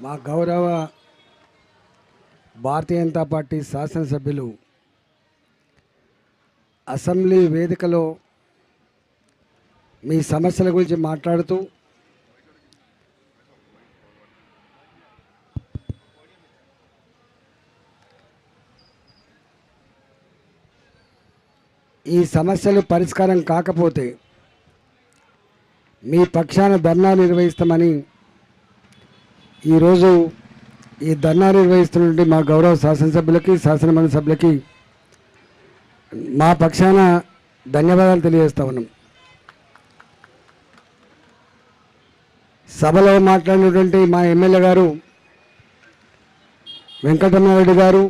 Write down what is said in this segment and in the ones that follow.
మా గౌరవ భారతీయ జనతా పార్టీ శాసనసభ్యులు అసెంబ్లీ వేదికలో మీ సమస్యల గురించి మాట్లాడుతూ ఈ సమస్యలు పరిష్కారం కాకపోతే మీ పక్షాన ధర్నా నిర్వహిస్తామని ఈరోజు ఈ ధర్నా నిర్వహిస్తున్నటువంటి మా గౌరవ శాసనసభ్యులకి శాసనమండలి సభ్యులకి మా పక్షాన ధన్యవాదాలు తెలియజేస్తా ఉన్నాం. సభలో మాట్లాడినటువంటి మా ఎమ్మెల్యే గారు వెంకటరమణారెడ్డి గారు,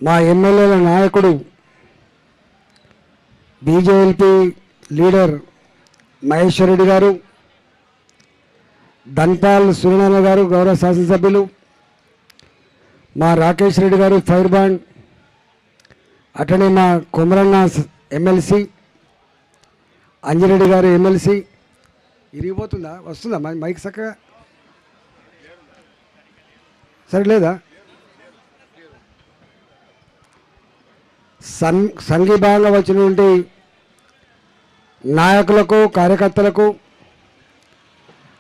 మా ఎమ్మెల్యేల నాయకుడు బీజేపీ లీడర్ మహేశ్వర్ రెడ్డి గారు, ధన్పాల్ సూర్యనారాయణ గారు గౌరవ శాసనసభ్యులు, మా రాకేష్ రెడ్డి గారు ఫైర్ బాండ్, అటనే మా కుమరన్న ఎమ్మెల్సీ, అంజిరెడ్డి గారు ఎమ్మెల్సీ. ఇరిగిపోతుందా? వస్తుందా మైక్ చక్కగా? సరిలేదా? సంఘీభావంగా వచ్చినటువంటి నాయకులకు, కార్యకర్తలకు,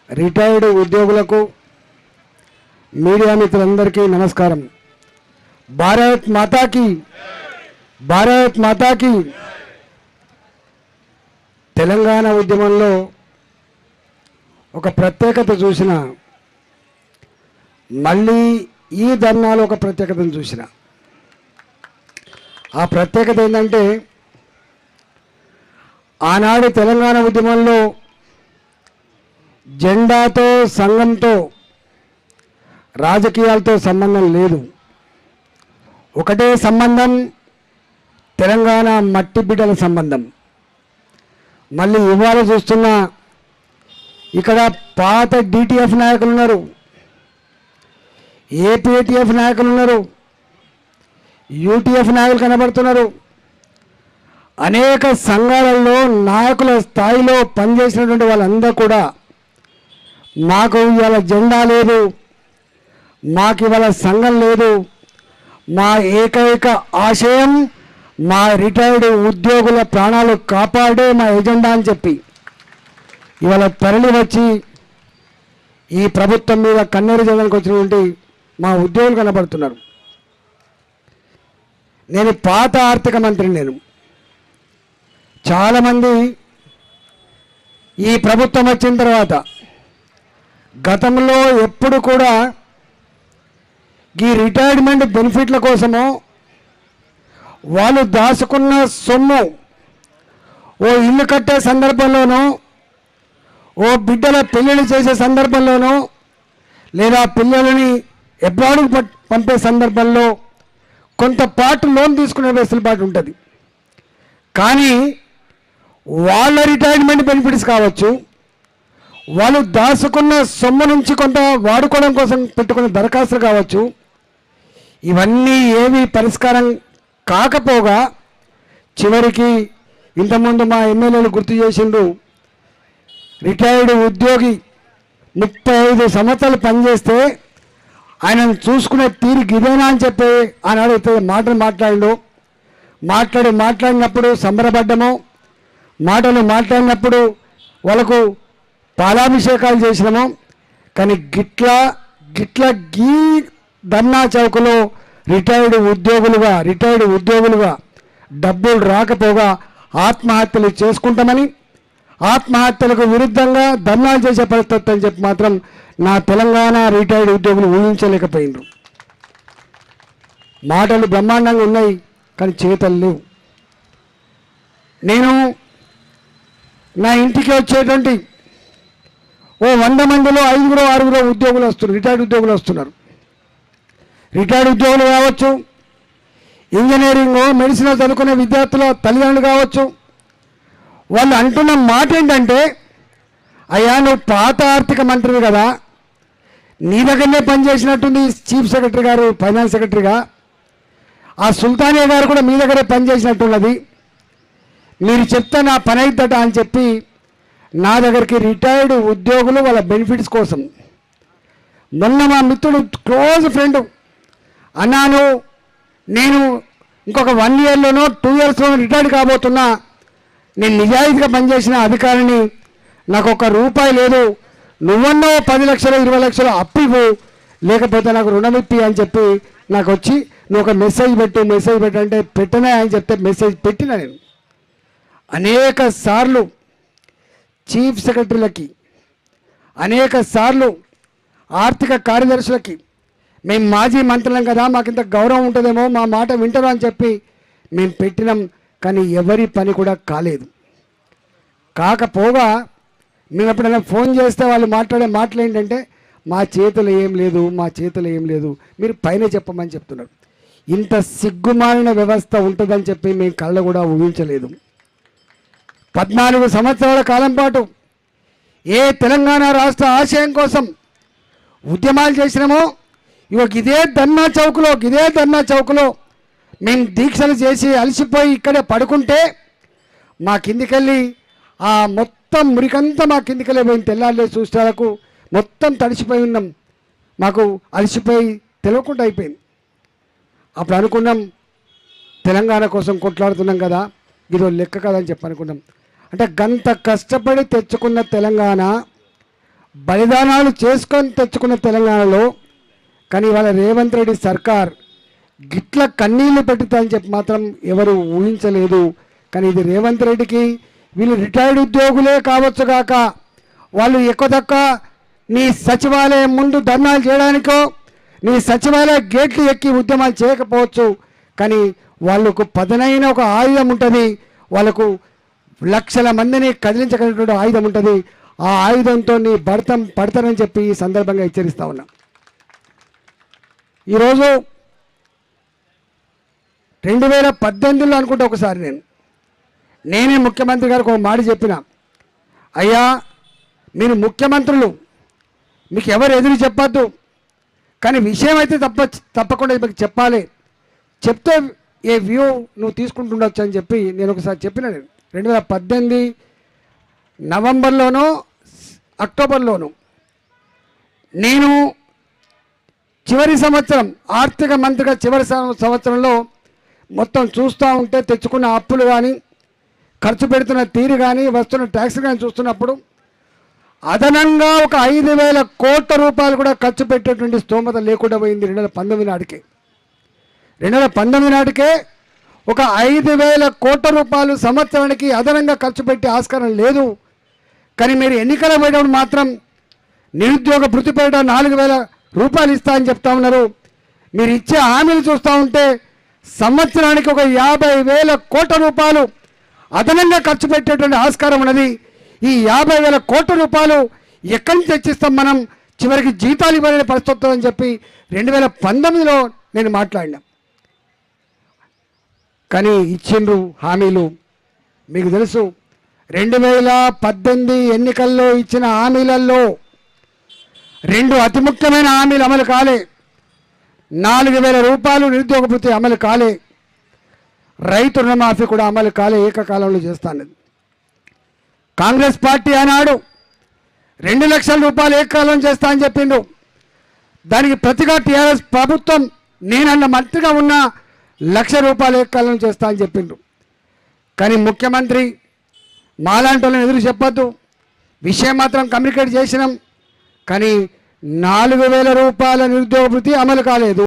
రిటైర్డ్ ఉద్యోగులకు, మీడియా మిత్రులందరికీ నమస్కారం. భారత్ మాతాకి, భారత్ మాతాకి. తెలంగాణ ఉద్యమంలో ఒక ప్రత్యేకత చూసిన, మళ్ళీ ఈ ధర్నాలో ఒక ప్రత్యేకతను చూసిన. ఆ ప్రత్యేకత ఏంటంటే, ఆనాడు తెలంగాణ ఉద్యమంలో జెండాతో, సంఘంతో, రాజకీయాలతో సంబంధం లేదు. ఒకటే సంబంధం, తెలంగాణ మట్టి బిడ్డల సంబంధం. మళ్ళీ ఇవాళ చూస్తున్నా ఇక్కడ పాత డిటిఎఫ్ నాయకులు ఉన్నారు, ఏపీటీఎఫ్ నాయకులు ఉన్నారు, యూటీఎఫ్ నాయకులు కనబడుతున్నారు. అనేక సంఘాలలో నాయకుల స్థాయిలో పనిచేసినటువంటి వాళ్ళందరూ కూడా మాకు ఇవాళ జెండా లేదు, మాకు ఇవాళ సంఘం లేదు, మా ఏకైక ఆశయం మా రిటైర్డ్ ఉద్యోగుల ప్రాణాలు కాపాడే మా ఎజెండా అని చెప్పి ఇవాళ తరలి వచ్చి ఈ ప్రభుత్వం మీద కన్నీరు జనానికి వచ్చినటువంటి మా ఉద్యోగులు కనబడుతున్నారు. నేను పాత ఆర్థిక మంత్రిని. నేను చాలామంది ఈ ప్రభుత్వం వచ్చిన తర్వాత గతంలో ఎప్పుడు కూడా ఈ రిటైర్మెంట్ బెనిఫిట్ల కోసమో వాళ్ళు దాచుకున్న సొమ్ము ఓ ఇల్లు కట్టే సందర్భంలోనో, ఓ బిడ్డల పెళ్ళిళ్ళు చేసే సందర్భంలోనో, లేదా పిల్లలని అబ్రాడ్కు పంపే సందర్భంలో కొంత పాటు లోన్ తీసుకునే వెసులుబాటు ఉంటుంది. కానీ వాళ్ళ రిటైర్మెంట్ బెనిఫిట్స్ కావచ్చు, వాళ్ళు దాచుకున్న సొమ్ము నుంచి కొంత వాడుకోవడం కోసం పెట్టుకున్న దరఖాస్తులు కావచ్చు, ఇవన్నీ ఏవి పరిష్కారం కాకపోగా చివరికి ఇంతకుముందు మా ఎమ్మెల్యేలు గుర్తు చేసిండు, రిటైర్డ్ ఉద్యోగి 35 సంవత్సరాలు పనిచేస్తే ఆయనను చూసుకునే తీరు గిదేనా అని చెప్పి ఆనాడు మాటలు మాట్లాడినప్పుడు సంబరపడ్డము, మాట్లాడినప్పుడు వాళ్ళకు పాలాభిషేకాలు చేసినాము. కానీ గిట్ల గీ ధర్నా చౌకలో రిటైర్డ్ ఉద్యోగులుగా డబ్బులు రాకపోగా ఆత్మహత్యలు చేసుకుంటామని, ఆత్మహత్యలకు విరుద్ధంగా ధర్నాలు చేసే పరిస్థితి అని చెప్పి మాత్రం నా తెలంగాణ రిటైర్డ్ ఉద్యోగులు ఊహించలేకపోయినారు. మాటలు బ్రహ్మాండంగా ఉన్నాయి కానీ చేతలు లేవు. నేను నా ఇంటికి వచ్చేటువంటి ఓ 100 మందిలో 5-6 ఉద్యోగులు వస్తున్నారు, రిటైర్డ్ ఉద్యోగులు వస్తున్నారు. రిటైర్డ్ ఉద్యోగులు కావచ్చు, ఇంజనీరింగ్ మెడిసిన్ చదువుకునే విద్యార్థుల తల్లిదండ్రులు కావచ్చు. వాళ్ళు అంటున్న మాట ఏంటంటే, అయ్యా నువ్వు పాత ఆర్థిక మంత్రివి కదా, నీ దగ్గరనే పనిచేసినట్టుంది చీఫ్ సెక్రటరీ గారు, ఫైనాన్స్ సెక్రటరీగా. ఆ సుల్తానియా గారు కూడా మీ దగ్గరే పనిచేసినట్టున్నది, మీరు చెప్తే నా పని అవుతుందట అని చెప్పి నా దగ్గరికి రిటైర్డ్ ఉద్యోగులు వాళ్ళ బెనిఫిట్స్ కోసం మొన్న మా మిత్రుడు క్లోజ్ ఫ్రెండ్ అన్నాను, నేను ఇంకొక 1 ఇయర్లోనో 2 ఇయర్స్లోనో రిటైర్డ్ కాబోతున్నా, నేను నిజాయితీగా పనిచేసిన అధికారిని, నాకు ₹1 లేదు, నువ్వన్నో 10 లక్షలు 20 లక్షలు అప్పు ఇవ్వు, లేకపోతే నాకు రుణం ఇప్పి అని చెప్పి నాకు వచ్చి నువ్వు ఒక మెసేజ్ పెట్టు అంటే పెట్టనే అని చెప్తే మెసేజ్ పెట్టిన. నేను అనేక సార్లు చీఫ్ సెక్రటరీలకి, అనేక సార్లు ఆర్థిక కార్యదర్శులకి, మేము మాజీ మంత్రులం కదా, మాకు ఇంత గౌరవం ఉంటుందేమో, మా మాట వింటారు అని చెప్పి మేము పెట్టినాం. కానీ ఎవరి పని కూడా కాలేదు. కాకపోగా మేము ఎప్పుడైనా ఫోన్ చేస్తే వాళ్ళు మాట్లాడే మాటలు ఏంటంటే, మా చేతులు ఏం లేదు, మీరు పైన చెప్పమని చెప్తున్నారు. ఇంత సిగ్గుమాలిన వ్యవస్థ ఉంటుందని చెప్పి మేము కళ్ళ కూడా ఊహించలేదు. 14 సంవత్సరాల కాలం పాటు ఏ తెలంగాణ రాష్ట్ర ఆశయం కోసం ఉద్యమాలు చేసినామో, ఇదే ధర్నా చౌక్లో మేము దీక్షలు చేసి అలసిపోయి ఇక్కడే పడుకుంటే మా కిందికెళ్ళి ఆ మొత్తం మురికంతా మా కిందికెళ్ళి పోయింది. తెల్లారులే చూసేలకు మొత్తం తడిసిపోయి ఉన్నాం, మాకు అలసిపోయి తెలియకుండా అయిపోయింది. అప్పుడు అనుకున్నాం, తెలంగాణ కోసం కొట్లాడుతున్నాం కదా, ఇదో లెక్క కదని చెప్పి అనుకున్నాం. అంటే గంత కష్టపడి తెచ్చుకున్న తెలంగాణ, బలిదానాలు చేసుకొని తెచ్చుకున్న తెలంగాణలో, కానీ ఇవాళ రేవంత్ రెడ్డి సర్కార్ గిట్ల కన్నీళ్లు పెట్టుతుందని చెప్పి మాత్రం ఎవరు ఊహించలేదు. కానీ ఇది రేవంత్ రెడ్డికి, వీళ్ళు రిటైర్డ్ ఉద్యోగులే కావచ్చు కాక, వాళ్ళు ఎక్కువ నీ సచివాలయం ముందు ధర్నాలు చేయడానికో, నీ సచివాలయ గేట్లు ఎక్కి ఉద్యమాలు చేయకపోవచ్చు, కానీ వాళ్ళకు పదునైన ఒక ఆయుధం ఉంటుంది, వాళ్ళకు లక్షల మందిని కదిలించగలిగినటువంటి ఆయుధం ఉంటుంది. ఆ ఆయుధంతో నీ పడతారని చెప్పి ఈ సందర్భంగా హెచ్చరిస్తా ఉన్నా. ఈరోజు 2018లో అనుకుంటే ఒకసారి నేనే ముఖ్యమంత్రి గారికి ఒక మాట చెప్పిన, అయ్యా మీరు ముఖ్యమంత్రులు, మీకు ఎవరు ఎదురు చెప్పద్దు, కానీ విషయం అయితే తప్పకుండా మీకు చెప్పాలి, చెప్తే ఏ వ్యూ నువ్వు తీసుకుంటుండొచ్చు అని చెప్పి నేను ఒకసారి చెప్పిన. 2018 నవంబర్లోనో అక్టోబర్లోనూ నేను చివరి సంవత్సరం ఆర్థిక మంత్రిగా చివరి సంవత్సరంలో మొత్తం చూస్తూ ఉంటే, తెచ్చుకున్న అప్పులు కానీ, ఖర్చు పెడుతున్న తీరు కానీ, వస్తున్న ట్యాక్స్ కానీ చూస్తున్నప్పుడు అదనంగా ఒక 5,000 కోట్ల రూపాయలు కూడా ఖర్చు పెట్టేటువంటి స్తోమత లేకుండా పోయింది. 2019 నాటికే ఒక 5,000 కోట్ల రూపాయలు సంవత్సరానికి అదనంగా ఖర్చు పెట్టే ఆస్కారం లేదు. కానీ మీరు ఎన్నికల పోయేటప్పుడు మాత్రం నిరుద్యోగ భృతిపేట 4,000 రూపాయలు ఇస్తా అని చెప్తా ఉన్నారు. మీరు ఇచ్చే హామీలు చూస్తూ ఉంటే సంవత్సరానికి ఒక 50,000 కోట్ల రూపాయలు అదనంగా ఖర్చు పెట్టేటువంటి ఆస్కారం ఉన్నది. ఈ 50,000 కోట్ల రూపాయలు ఎక్కడి నుంచి తెచ్చిస్తాం మనం, చివరికి జీతాలు ఇవ్వలేని పరిస్థితి వస్తుందని చెప్పి 2019లో నేను మాట్లాడినా. కానీ ఇచ్చిండ్రు హామీలు. మీకు తెలుసు 2018 ఎన్నికల్లో ఇచ్చిన హామీలలో 2 అతి ముఖ్యమైన హామీలు అమలు కాలే. 4,000 రూపాయలు నిరుద్యోగ భృతి అమలు కాలే, రైతు రుణమాఫీ కూడా అమలు కాలే, ఏకకాలంలో చేస్తాను. కాంగ్రెస్ పార్టీ ఆనాడు 2 లక్షల రూపాయలు ఏకకాలం చేస్తా అని చెప్పిండు. దానికి ప్రతిగా టీఆర్ఎస్ ప్రభుత్వం నేనన్న మంత్రిగా ఉన్న 1,00,000 రూపాయలు ఏకకాలం చేస్తా అని చెప్పిండు. కానీ ముఖ్యమంత్రి మాలాంటి వాళ్ళని ఎదురు చెప్పొద్దు, విషయం మాత్రం కమ్యూనికేట్ చేసినాం. కానీ 4,000 రూపాయల నిరుద్యోగ భృతి అమలు కాలేదు.